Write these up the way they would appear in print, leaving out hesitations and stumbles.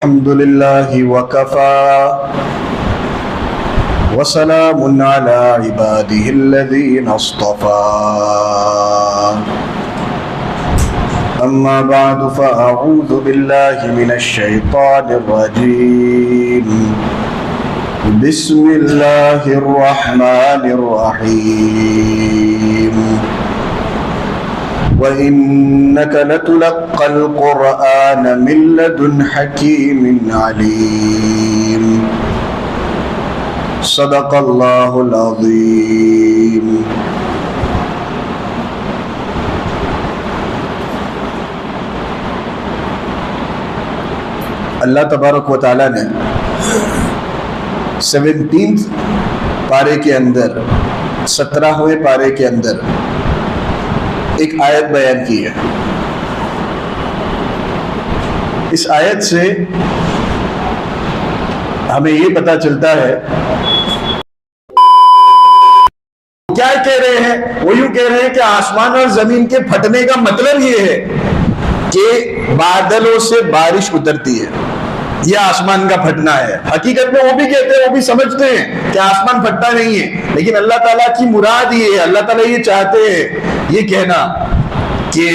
الحمد لله وكفى وسلام على عباده الذين اصطفى أما بعد فأعوذ بالله من الشيطان الرجيم بسم الله الرحمن الرحيم وإنك لتلقى القرآن من لدن حكيم عليم صدق الله العظيم. اللہ تبارک و تعالیٰ نے 17 پارے کے اندر 17ویں پارے کے اندر ایک آیت بیان کی ہے. اس آیت سے ہمیں یہ پتہ چلتا ہے کیا کہہ رہے ہیں. وہ یوں کہہ رہے ہیں کہ آسمان اور زمین کے پھٹنے کا مطلب یہ ہے کہ بادلوں سے بارش اترتی ہے، یہ آسمان کا پھٹنا ہے. حقیقت میں وہ بھی کہتے ہیں، وہ بھی سمجھتے ہیں کہ آسمان پھٹتا نہیں ہے، لیکن اللہ تعالیٰ کی مراد یہ ہے، اللہ تعالیٰ یہ چاہتے ہیں یہ کہنا کہ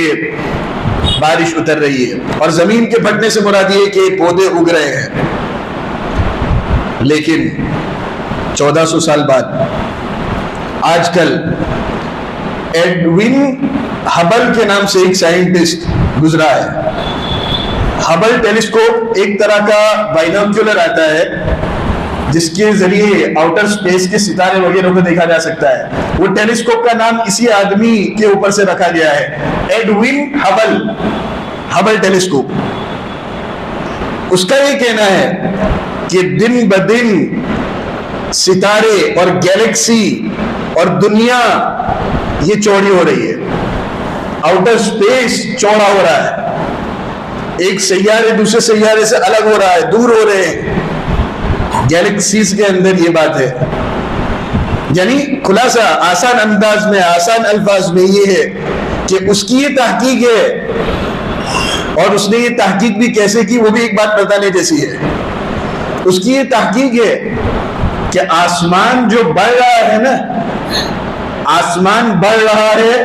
بارش اتر رہی ہے، اور زمین کے پھٹنے سے مراد یہ ہے کہ پودے اگ رہے ہیں. لیکن 1400 سال بعد آج کل ایڈوین ہبل کے نام سے ایک سائنٹسٹ گزرا ہے. ہبل ٹیلیسکوپ ایک طرح کا بائنوکیولر آتا ہے جس کے ذریعے آؤٹر سپیس کے ستارے وغیرہ کو دیکھا جا سکتا ہے. وہ ٹیلیسکوپ کا نام اسی آدمی کے اوپر سے رکھا گیا ہے، ایڈوین ہبل. ہبل ٹیلیسکوپ، اس کا یہ کہنا ہے کہ دن بدن ستارے اور گیلیکسی اور دنیا یہ چوڑی ہو رہی ہے، آؤٹر سپیس چوڑا ہو رہا ہے، ایک سیارے دوسرے سیارے سے الگ ہو رہا ہے، دور ہو رہے ہیں. گیلیکسیز کے اندر یہ بات ہے. یعنی خلاصہ آسان انداز میں، آسان الفاظ میں یہ ہے کہ اس کی یہ تحقیق ہے، اور اس نے یہ تحقیق بھی کیسے کی وہ بھی ایک بات بتانے جیسی ہے. اس کی یہ تحقیق ہے کہ آسمان جو بڑھ رہا ہے نا، آسمان بڑھ رہا ہے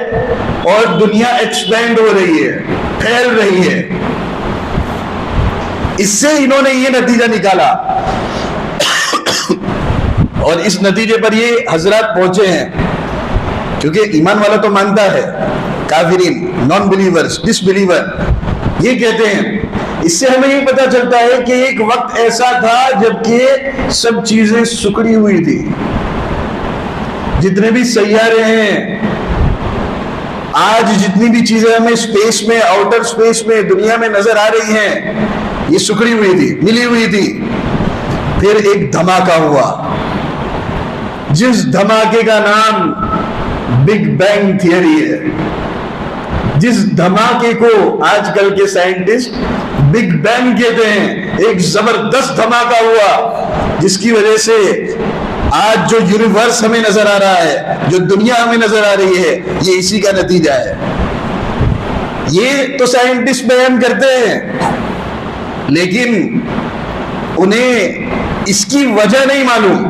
اور دنیا ایکسپینڈ ہو رہی ہے، پھیل رہی ہے. اس سے انہوں نے یہ نتیجہ نکالا، اور اس نتیجے پر یہ حضرات پہنچے ہیں، کیونکہ ایمان والا تو مانتا ہے، کافرین، نان بلیورز، ڈس بلیور یہ کہتے ہیں. اس سے ہمیں یہ پتہ چلتا ہے کہ ایک وقت ایسا تھا جبکہ سب چیزیں سکڑی ہوئی تھی. جتنے بھی سیارے ہیں آج، جتنی بھی چیزیں ہمیں اسپیس میں، آؤٹر اسپیس میں، دنیا میں نظر آ رہی ہیں، یہ سکڑی ہوئی تھی، ملی ہوئی تھی. پھر ایک دھماکہ ہوا، جس دھماکے کا نام بگ بینگ تھیوری ہے. جس دھماکے کو آج کل کے سائنٹسٹ بگ بینگ کہتے ہیں. ایک زبردست دھماکہ ہوا جس کی وجہ سے آج جو یونیورس ہمیں نظر آ رہا ہے، جو دنیا ہمیں نظر آ رہی ہے، یہ اسی کا نتیجہ ہے. یہ تو سائنٹسٹ بیان کرتے ہیں، لیکن انہیں اس کی وجہ نہیں معلوم.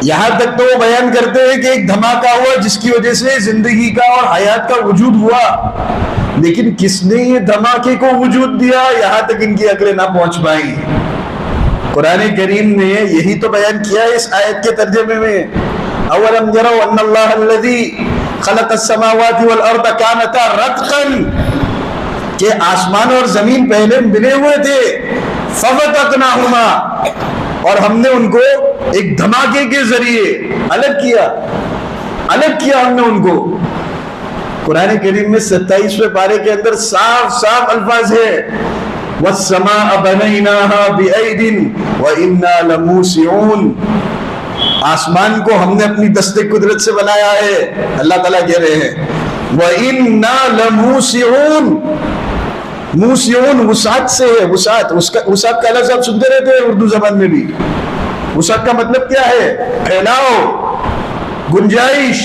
یہاں تک تو وہ بیان کرتے ہیں کہ ایک دھماکہ ہوا جس کی وجہ سے زندگی کا اور حیات کا وجود ہوا، لیکن کس نے یہ دھماکے کو وجود دیا، یہاں تک ان کی عقلیں نہ پہنچ پائیں. قرآن کریم نے یہی تو بیان کیا ہے اس آیت کے ترجمے میں. اولم یروا ان اللہ الذی خلق السماوات والارض کانتا رتقا، کہ آسمان اور زمین پہلے ملے ہوئے تھے، ففتقناہما، اور ہم نے ان کو ایک دھماکے کے ذریعے الگ کیا ہم نے ان کو. قرآن کریم میں 27ویں پارے کے اندر صاف صاف الفاظ ہے، وَالسَّمَاءَ بَنَيْنَاهَا بِأَيْدٍ وَإِنَّا لَمُوسِعُونَ. آسمان کو ہم نے اپنی دست قدرت سے بنایا ہے، اللہ تعالیٰ کہہ رہے ہیں وَإِنَّا لَمُوسِعُونَ. موسیون وسعت سے ہے، وسعت کا لفظ آپ سنتے رہتے ہیں اردو زبان میں بھی. وسعت کا مطلب کیا ہے؟ پھیلاؤ، گنجائش.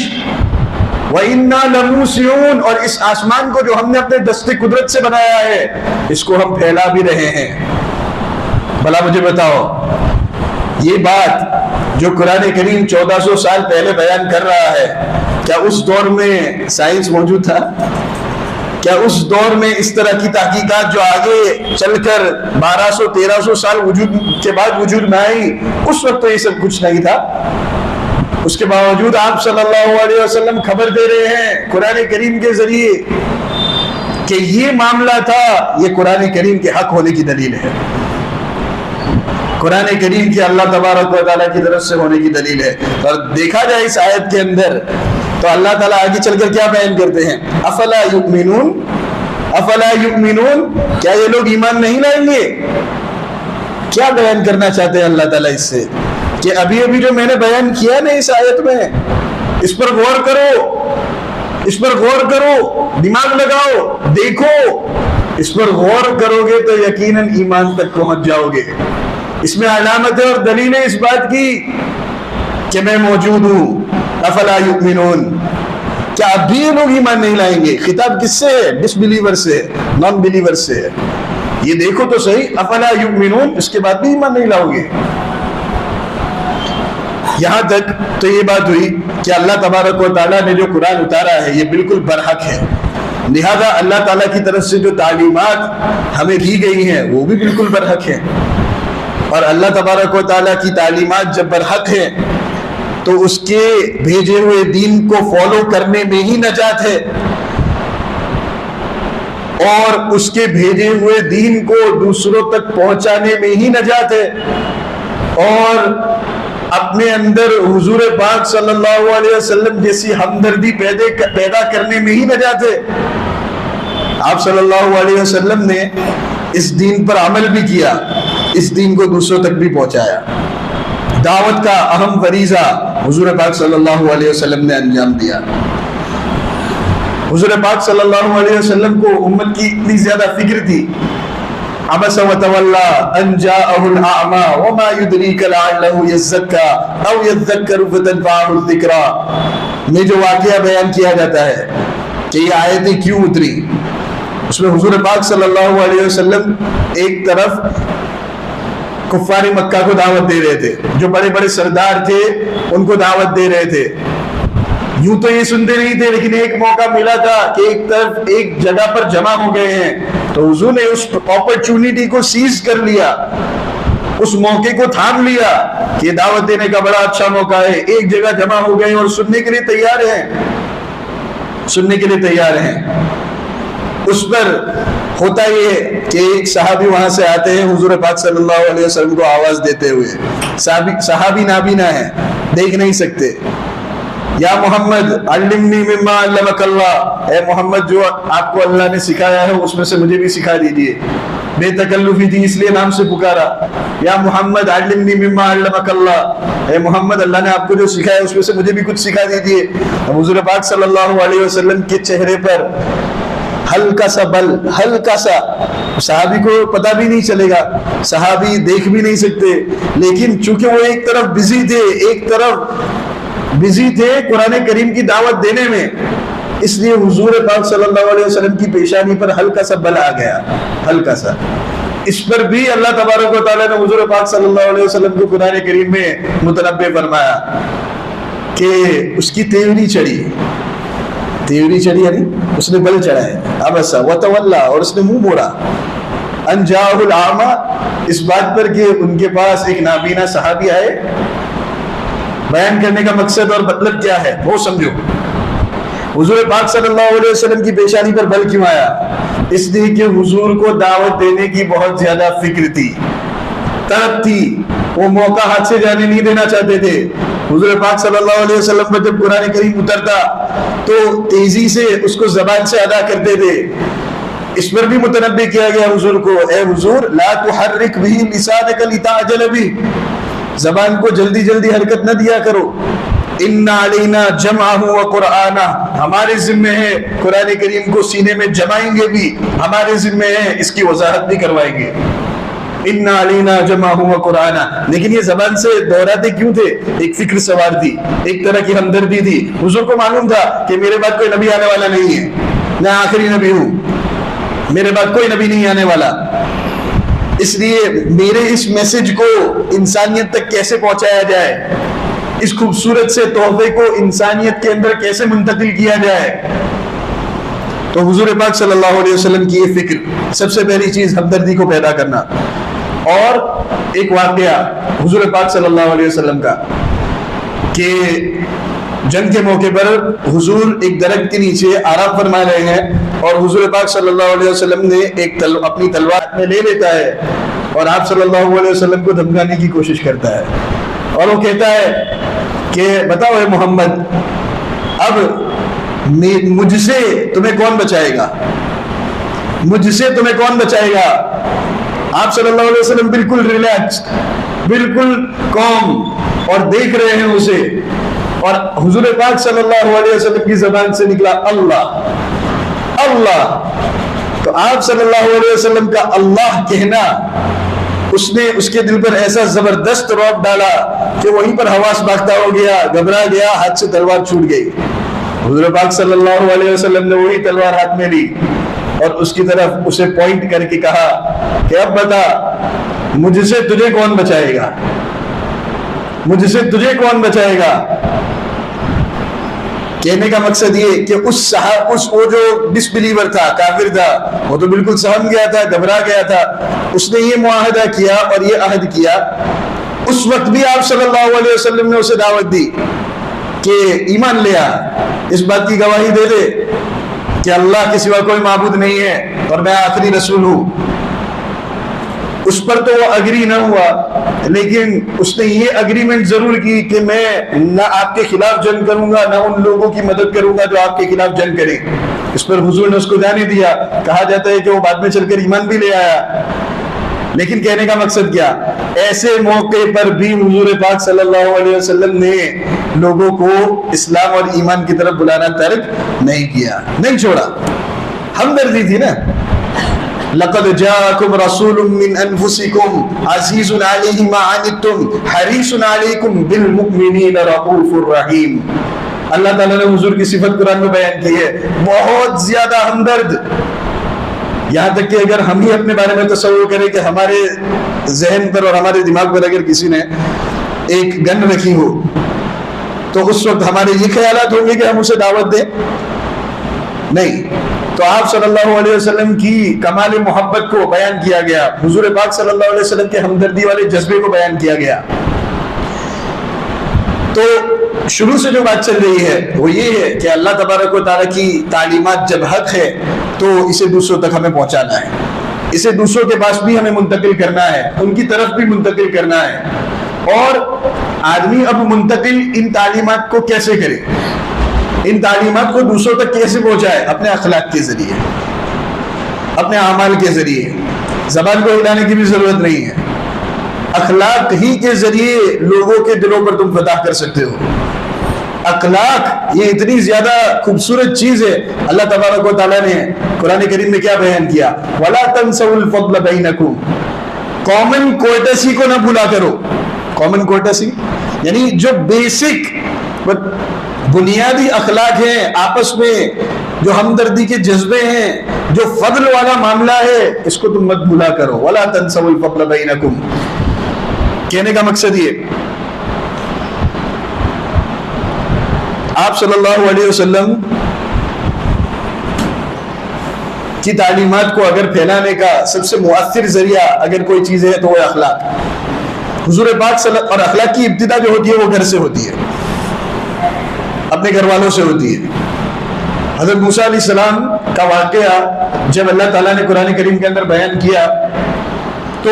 وَإِنَّا لَمُوسِعُونَ، اور اس آسمان کو جو ہم نے اپنے دست قدرت سے بنایا ہے اس کو ہم پھیلا بھی رہے ہیں. بھلا مجھے بتاؤ، یہ بات جو قرآن کریم 1400 سال پہلے بیان کر رہا ہے، کیا اس دور میں سائنس موجود تھا؟ کیا اس دور میں اس طرح کی تحقیقات جو آگے چل کر 1200-1300 سال وجود کے بعد وجود میں آئی، اس وقت تو یہ سب کچھ نہیں تھا؟ اس کے باوجود آپ صلی اللہ علیہ وسلم خبر دے رہے ہیں قرآن کریم کے ذریعے کہ یہ معاملہ تھا، یہ قرآن کریم کے حق ہونے کی دلیل ہے، قرآن کریم کی اللہ تبارک و تعالیٰ کی طرف سے ہونے کی دلیل ہے۔ اور دیکھا جائے اس آیت کے اندر تو اللہ تعالیٰ آگے چل کر کیا بیان کرتے ہیں؟ افلا یؤمنون، افلا یؤمنون، کیا یہ لوگ ایمان نہیں لائیں گے؟ کیا بیان کرنا چاہتے ہیں اللہ تعالیٰ اس سے؟ کہ ابھی ابھی جو میں نے بیان کیا نا اس آیت میں، اس پر غور کرو، اس پر غور کرو، دماغ لگاؤ، دیکھو، اس پر غور کرو گے تو یقیناً ایمان تک پہنچ جاؤ گے۔ اس میں علامت ہے اور دلیل ہے اس بات کی کہ میں موجود ہوں۔ افلا یؤمنون، کیا اب بھی یہ لوگ ایمان نہیں لائیں گے؟ خطاب کس سے ہے؟ ڈس بلیور سے، نان بلیور سے ہے۔ یہ دیکھو تو صحیح، افلا یؤمنون، اس کے بعد بھی ایمان نہیں لاؤ گے؟ یہاں تک تو یہ بات ہوئی کہ اللہ تبارک و تعالیٰ نے جو قرآن اتارا ہے یہ بالکل برحق ہے، لہذا اللہ تعالیٰ کی طرف سے جو تعلیمات ہمیں دی گئی ہیں وہ بھی بالکل برحق ہیں، اور اللہ تبارک و تعالیٰ کی تعلیمات جب برحق ہیں تو اس کے بھیجے ہوئے دین کو فالو کرنے میں ہی نجات ہے، اور اس کے بھیجے ہوئے دین کو دوسروں تک پہنچانے میں ہی نجات ہے، اور اپنے اندر حضور پاک صلی اللہ علیہ وسلم جیسی ہمدردی پیدا کرنے میں ہی نجات ہے۔ آپ صلی اللہ علیہ وسلم نے اس دین پر عمل بھی کیا، اس دین کو دوسروں تک بھی پہنچایا۔ دعوت کا اہم فریضہ حضور پاک صلی اللہ علیہ وسلم نے انجام دیا۔ حضور پاک صلی اللہ علیہ وسلم کو امت کی اتنی زیادہ فکر تھی، عبس وتولى ان جاءه الاعمى وما يدريك لعله يزكى او يذكر فتنفعه الذكرى میں جو واقعہ بیان کیا جاتا ہے کہ یہ آیتیں کیوں اتری، اس میں حضور پاک صلی اللہ علیہ وسلم ایک طرف کفار مکہ کو دعوت دے رہے تھے، جو بڑے بڑے سردار تھے ان کو دعوت دے رہے تھے، یوں تو یہ سنتے نہیں تھے، لیکن ایک موقع ملا تھا کہ ایک طرف ایک جگہ پر جمع ہو گئے ہیں تو حضور نے اس اپرچونٹی کو سیز کر لیا، اس موقع کو تھام لیا کہ یہ دعوت دینے کا بڑا اچھا موقع ہے، ایک جگہ جمع ہو گئے اور سننے کے لیے تیار ہیں، سننے کے لیے تیار ہیں۔ اس پر ہوتا یہ کہ ایک صحابی وہاں سے آتے ہیں حضور پاک صلی اللہ علیہ وسلم کو آواز دیتے ہوئے، صحابی نابینا ہیں، دیکھ نہیں سکتے، یا محمد علمنی مما علمک اللہ، اے محمد جو آپ کو اللہ نے سکھایا ہے اس میں سے مجھے بھی سکھا دیجئے، بے تکلفی تھی اس لیے نام سے پکارا، یا محمد علمنی مما علمک اللہ، اے محمد اللہ نے آپ کو جو سکھایا ہے اس میں سے مجھے بھی کچھ سکھا دیجئے۔ اب حضور پاک صلی اللہ علیہ وسلم کے چہرے پر ہلکا سا بل، ہلکا سا، صحابی کو پتہ بھی نہیں چلے گا، صحابی دیکھ بھی نہیں سکتے، لیکن چونکہ وہ ایک طرف بزی تھے، ایک طرف بزی تھے قرآن کریم کی دعوت دینے میں، اس لیے حضور پاک صلی اللہ علیہ وسلم کی پیشانی پر ہلکا سا بل آ گیا، ہلکا سا۔ اس پر بھی اللہ تبارک و تعالیٰ نے حضور پاک صلی اللہ علیہ وسلم کو قرآن کریم میں متنبع فرمایا کہ اس کی تیوری چڑھی، تیوری چڑھی یعنی اس نے بل چڑھائے، عبس وتولی، اور اس نے منہ موڑا، ان جاءہ الاعمی، اس بات پر کہ ان کے پاس ایک نابینا صحابی آئے۔ بیان کرنے کا مقصد اور مطلب کیا ہے وہ سمجھو۔ حضور پاک صلی اللہ علیہ وسلم کی پیشانی پر بل کیوں آیا؟ اس لیے کہ حضور کو دعوت دینے کی بہت زیادہ فکر تھی، طلب تھی، وہ موقع ہاتھ سے جانے نہیں دینا چاہتے تھے۔ حضور پاک صلی اللہ علیہ وسلم پر جب قرآن کریم اترتا تو تیزی سے اس کو زبان سے ادا کرتے تھے۔ اس پر بھی متنبع کیا گیا حضور کو، اے حضور لا تحرک به لسانک لتعجل به، زبان کو جلدی جلدی حرکت نہ دیا کرو۔ ان علینا جمعہ و قرآنہ، ہمارے ذمہ ہے قرآن کریم کو سینے میں جمائیں گے بھی، ہمارے ذمہ ہے اس کی وضاحت بھی کروائیں گے۔ ان علینا جمعہ و قرآنہ، لیکن یہ زبان سے دہراتے کیوں تھے؟ ایک فکر سوار تھی، ایک طرح کی ہمدردی تھی۔ حضور کو معلوم تھا کہ میرے بعد کوئی نبی آنے والا نہیں ہے، میں آخری نبی ہوں، میرے بعد کوئی نبی نہیں آنے والا، اس لیے میرے اس میسج کو انسانیت تک کیسے پہنچایا جائے، اس خوبصورت سے تحفے کو انسانیت کے اندر کیسے منتقل کیا جائے، تو حضور پاک صلی اللہ علیہ وسلم کی یہ فکر، سب سے پہلی چیز ہمدردی کو پیدا کرنا۔ اور ایک واقعہ حضور پاک صلی اللہ علیہ وسلم کا کہ جنگ کے موقع پر حضور ایک درخت کے نیچے آرام فرما رہے ہیں اور حضور پاک صلی اللہ علیہ وسلم نے اپنی تلوار میں لے لیتا ہے اور آپ صلی اللہ علیہ وسلم کو دھمکانے کی کوشش کرتا ہے اور وہ کہتا ہے کہ بتاؤ اے محمد، اب مجھ سے تمہیں کون بچائے گا، مجھ سے تمہیں کون بچائے گا۔ آپ صلی اللہ علیہ وسلم بالکل ریلیکس، بالکل کام اور دیکھ رہے ہیں اسے، اور حضور پاک صلی اللہ علیہ وسلم کی زبان سے نکلا اللہ اللہ، تو آپ صلی اللہ علیہ وسلم کا اللہ کہنا اس نے اس کے دل پر ایسا زبردست رعب ڈالا کہ وہیں پر حواس باختہ ہو گیا، گھبرا گیا، ہاتھ سے تلوار چھوٹ گئی۔ حضور پاک صلی اللہ علیہ وسلم نے وہی تلوار ہاتھ میں لی اور اس کی طرف اسے پوائنٹ کر کے کہا کہ اب بتا مجھ سے تجھے کون بچائے گا، مجھ سے تجھے کون بچائے گا۔ کہنے کا مقصد یہ کہ وہ جو ڈس بلیور تھا، کافر تھا، وہ تو بالکل سہم گیا تھا، گھبرا گیا تھا، اس نے یہ معاہدہ کیا اور یہ عہد کیا۔ اس وقت بھی آپ صلی اللہ علیہ وسلم نے اسے دعوت دی کہ ایمان لے آ، اس بات کی گواہی دے دے کہ اللہ کے سوا کوئی معبود نہیں ہے اور میں آخری رسول ہوں۔ اس پر تو وہ اگری نہ ہوا، لیکن اس نے یہ اگریمنٹ ضرور کی کہ میں نہ آپ کے خلاف جنگ کروں گا، نہ ان لوگوں کی مدد کروں گا جو آپ کے خلاف جنگ کریں۔ اس پر حضور نے اس کو جانے دیا۔ کہا جاتا ہے کہ وہ بعد میں چل کر ایمان بھی لے آیا، لیکن کہنے کا مقصد کیا، ایسے موقع پر بھی حضور پاک صلی اللہ علیہ وسلم نے لوگوں کو اسلام اور ایمان کی طرف بلانا ترک نہیں کیا، نہیں چھوڑا۔ ہمدردی تھی نا، لقد جاءكم رسول من انفسكم عزيز عليه ما عنتم حريص عليكم بالمؤمنين رؤوف رحيم۔ اللہ تعالیٰ نے حضور کی صفت قرآن میں بیان کی ہے، بہت زیادہ ہمدرد۔ یہاں تک کہ اگر ہم ہی اپنے بارے میں تصور کریں کہ ہمارے ذہن پر اور ہمارے دماغ پر اگر کسی نے ایک گن رکھی ہو تو اس وقت ہمارے یہ خیالات ہوں گے کہ ہم اسے دعوت دیں؟ نہیں۔ تو آپ صلی اللہ علیہ وسلم کی کمال محبت کو بیان کیا گیا، حضور پاک صلی اللہ علیہ وسلم کے ہمدردی والے جذبے کو بیان کیا گیا۔ تو شروع سے جو بات چل رہی ہے وہ یہ ہے کہ اللہ تبارک و تعالیٰ کی تعلیمات جب حق ہے تو اسے دوسروں تک ہمیں پہنچانا ہے، اسے دوسروں کے پاس بھی ہمیں منتقل کرنا ہے، ان کی طرف بھی منتقل کرنا ہے۔ اور آدمی اب منتقل ان تعلیمات کو کیسے کرے، ان تعلیمات کو دوسروں تک کیسے پہنچائے؟ اپنے اخلاق کے ذریعے، اپنے اعمال کے ذریعے۔ زبان کو ہلانے کی بھی ضرورت نہیں ہے، اخلاق ہی کے ذریعے لوگوں کے دلوں پر تم فتح کر سکتے ہو۔ اخلاق یہ اتنی زیادہ خوبصورت چیز ہے۔ اللہ تبارک و تعالیٰ نے قرآن کریم میں کیا بیان کیا؟ وَلَا تَنْسَوُا الْفَضْلَ بَيْنَكُمْ، کامن کوئرٹسی کو نہ بھولا کرو۔ کامن کوئرٹسی یعنی جو بیسک بنیادی اخلاق ہیں، آپس میں جو ہمدردی کے جذبے ہیں، جو فضل والا معاملہ ہے، اس کو تم مت بھولا کرو۔ وَلَا تَنْسَوُا الْفَضْلَ بَيْنَكُمْ، کہنے کا مقصد یہ، آپ صلی اللہ علیہ وسلم کی تعلیمات کو اگر پھیلانے کا سب سے مؤثر ذریعہ اگر کوئی چیز ہے تو وہ اخلاق۔ حضور پاک اور اخلاق کی ابتدا جو ہوتی ہے وہ گھر سے ہوتی ہے، اپنے گھر والوں سے ہوتی ہے۔ حضرت موسیٰ علیہ السلام کا واقعہ جب اللہ تعالیٰ نے قرآن کریم کے اندر بیان کیا تو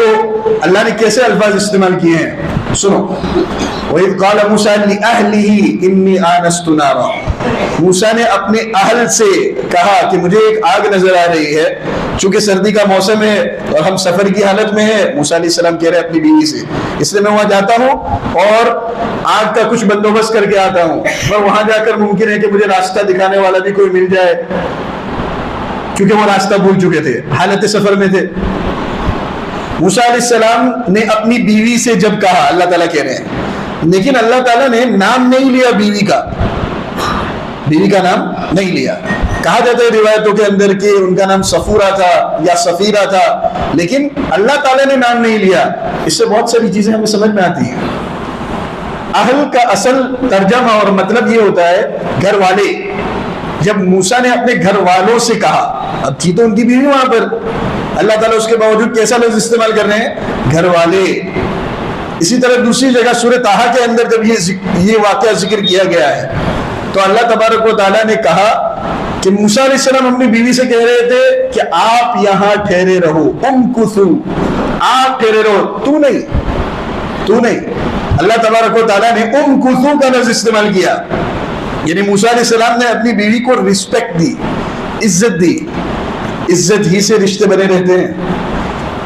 اللہ نے کیسے الفاظ استعمال کیے ہیں سنو۔ وَإِذْ قَالَ مُوسَىٰ لِأَهْلِهِ إِنِّي آنَسْتُ نَارًا، موسیٰ نے اپنے اہل سے کہا کہ مجھے ایک آگ نظر آ رہی ہے۔ چونکہ سردی کا موسم ہے اور ہم سفر کی حالت میں ہیں، موسیٰ علیہ السلام کہہ رہے ہیں اپنی بیوی سے، اس لیے میں وہاں جاتا ہوں اور آگ کا کچھ بندوبست کر کے آتا ہوں، اور وہاں جا کر ممکن ہے کہ مجھے راستہ دکھانے والا بھی کوئی مل جائے، کیونکہ وہ راستہ بھول چکے تھے، حالت سفر میں تھے۔ موسیٰ علیہ السلام نے اپنی بیوی سے جب کہا، اللہ تعالیٰ کہہ رہے ہیں، لیکن اللہ تعالیٰ نے نام نہیں لیا بیوی کا، بیوی کا نام نہیں لیا، کہا جاتا ہے روایتوں کے اندر کہ ان کا نام صفورہ تھا یا صفیرہ تھا، لیکن اللہ تعالیٰ نے نام نہیں لیا۔ اس سے بہت ساری چیزیں ہمیں سمجھ میں آتی ہیں۔ اہل کا اصل ترجمہ اور مطلب یہ ہوتا ہے گھر والے۔ جب موسیٰ نے اپنے گھر والوں سے کہا، اب تھی تو ان کی بیوی وہاں پر، اللہ تعالیٰ اس کے باوجود کیسا لفظ استعمال کر رہے ہیں؟ گھر والے۔ اسی طرح دوسری جگہ سورہ طٰہٰ کے اندر جب یہ واقعہ ذکر کیا گیا ہے تو اللہ تبارک و تعالیٰ نے کہا کہ موسیٰ علیہ السلام اپنی بیوی سے کہہ رہے تھے کہ آپ یہاں ٹھہرے رہو، امکثوا، آپ ٹھہرے رہو، تو نہیں۔ اللہ تبارک و تعالیٰ نے امکثوا کا لفظ استعمال کیا، یعنی موسیٰ علیہ السلام نے اپنی بیوی کو رسپیکٹ دی، عزت دی۔ عزت ہی سے رشتے بنے رہتے ہیں،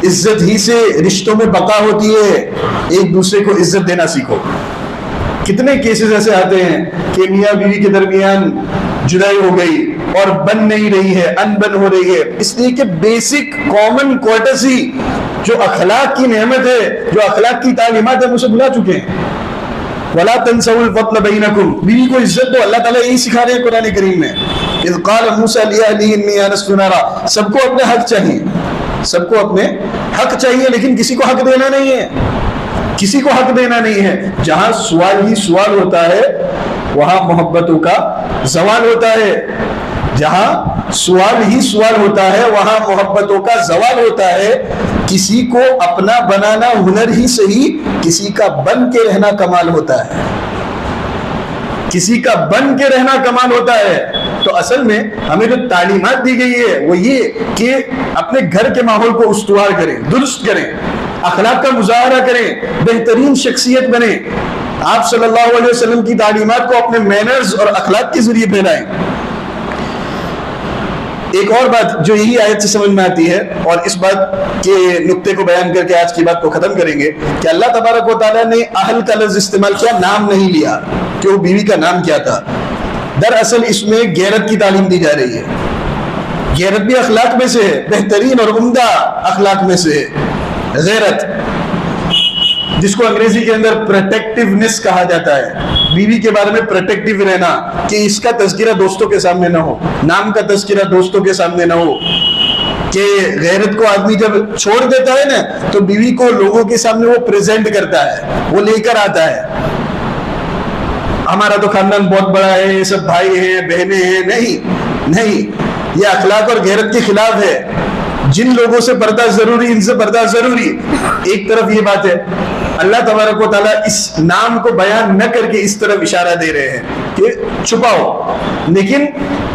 عزت ہی سے رشتوں میں بقا ہوتی ہے۔ ایک دوسرے کو عزت دینا سیکھو۔ کتنے کیسز ایسے آتے ہیں کہ میاں بیوی کے درمیان جدائی ہو گئی اور بن نہیں رہی ہے، ان بن ہو رہی ہے، اس لیے کہ بیسک کامن کوارٹرسی جو اخلاق کی نعمت ہے، جو اخلاق کی تعلیمات ہے، اسے بھلا چکے ہیں۔ وَلَا تَنْسَوُا الْفَضْلَ بَيْنَكُمْ، بیوی کو عزت دو، اللہ تعالیٰ یہی سکھا رہے ہیں قرآن کریم میں۔ اِذْ قَالَ مُوسَىٰ لِأَهْلِهِ إِنِّي آنَسْتُ نَارًا، سب کو اپنے حق چاہیے، سب کو اپنے حق چاہیے، لیکن کسی کو حق دینا نہیں ہے، کسی کو حق دینا نہیں ہے۔ جہاں سوال ہی سوال ہوتا ہے وہاں محبتوں کا زوال ہوتا ہے، جہاں سوال ہی سوال ہوتا ہے وہاں محبتوں کا زوال ہوتا ہے۔ کسی کو اپنا بنانا ہنر ہی صحیح، کسی کا بن کے رہنا کمال ہوتا ہے، کسی کا بن کے رہنا کمال ہوتا ہے۔ تو اصل میں ہمیں جو تعلیمات دی گئی ہے وہ یہ کہ اپنے گھر کے ماحول کو استوار کریں، درست کریں، اخلاق کا مظاہرہ کریں، بہترین شخصیت بنیں، آپ صلی اللہ علیہ وسلم کی تعلیمات کو اپنے مینرز اور اخلاق کے ذریعے پھیلائیں۔ ایک اور بات جو یہی آیت سے سمجھ میں آتی ہے، اور اس بات کے نقطے کو بیان کر کے آج کی بات کو ختم کریں گے، کہ اللہ تبارک و تعالیٰ نے اہل کا لفظ استعمال کیا، نام نہیں لیا کہ وہ بیوی کا نام کیا تھا۔ دراصل اس میں غیرت کی تعلیم دی جا رہی ہے۔ غیرت بھی اخلاق میں سے ہے، بہترین اور عمدہ اخلاق میں سے ہے غیرت، جس کو انگریزی کے اندر پروٹیکٹیونیس کہا جاتا ہے۔ بیوی کے بارے میں پروٹیکٹیو رہنا، کہ اس کا تذکرہ دوستوں کے سامنے نہ ہو، نام کا تذکرہ دوستوں کے سامنے نہ ہو۔ کہ غیرت کو آدمی جب چھوڑ دیتا ہے نا تو بیوی کو لوگوں کے سامنے وہ پریزنٹ کرتا ہے، وہ لے کر آتا ہے، ہمارا تو خاندان بہت بڑا ہے، یہ سب بھائی ہیں بہنیں ہیں۔ نہیں، یہ اخلاق اور غیرت کے خلاف ہے۔ جن لوگوں سے پردہ ضروری، ان سے پردہ ضروری۔ ایک طرف یہ بات ہے، اللہ تبارک و تعالیٰ اس نام کو بیان نہ کر کے اس طرف اشارہ دے رہے ہیں کہ چھپاؤ، لیکن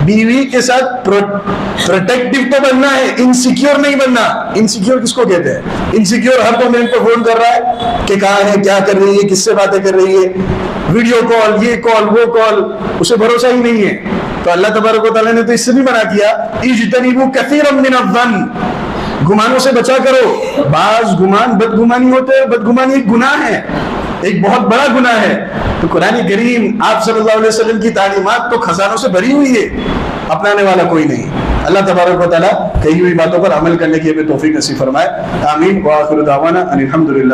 بیوی کے ساتھ پروٹیکٹیو تو بننا ہے، انسیکیور نہیں بننا۔ انسیکیور کس کو کہتے ہیں؟ انسیکیور ہر 2 منٹ پہ فون کر رہا ہے کہ کہاں ہے، کیا کر رہی ہے، کس سے باتیں کر رہی ہے، ویڈیو کال، یہ کال، وہ کال، اسے بھروسہ ہی نہیں ہے۔ تو اللہ تبارک و تعالیٰ نے تو اس سے بھی منع کیا، اجتنبوا کثیرا من الظن، گمانوں سے بچا کرو۔ بعض گمان بدگمانی ہوتے ہیں، بدگمانی ایک گناہ ہے، ایک بہت بڑا گناہ ہے۔ تو قرآن کریم آپ صلی اللہ علیہ وسلم کی تعلیمات تو خزانوں سے بھری ہوئی ہے، اپنانے والا کوئی نہیں۔ اللہ تبارک و تعالیٰ کہی ہوئی باتوں پر عمل کرنے کی ہمیں توفیق نصیب فرمائے، آمین۔ وآخر دعوانا ان الحمد للہ۔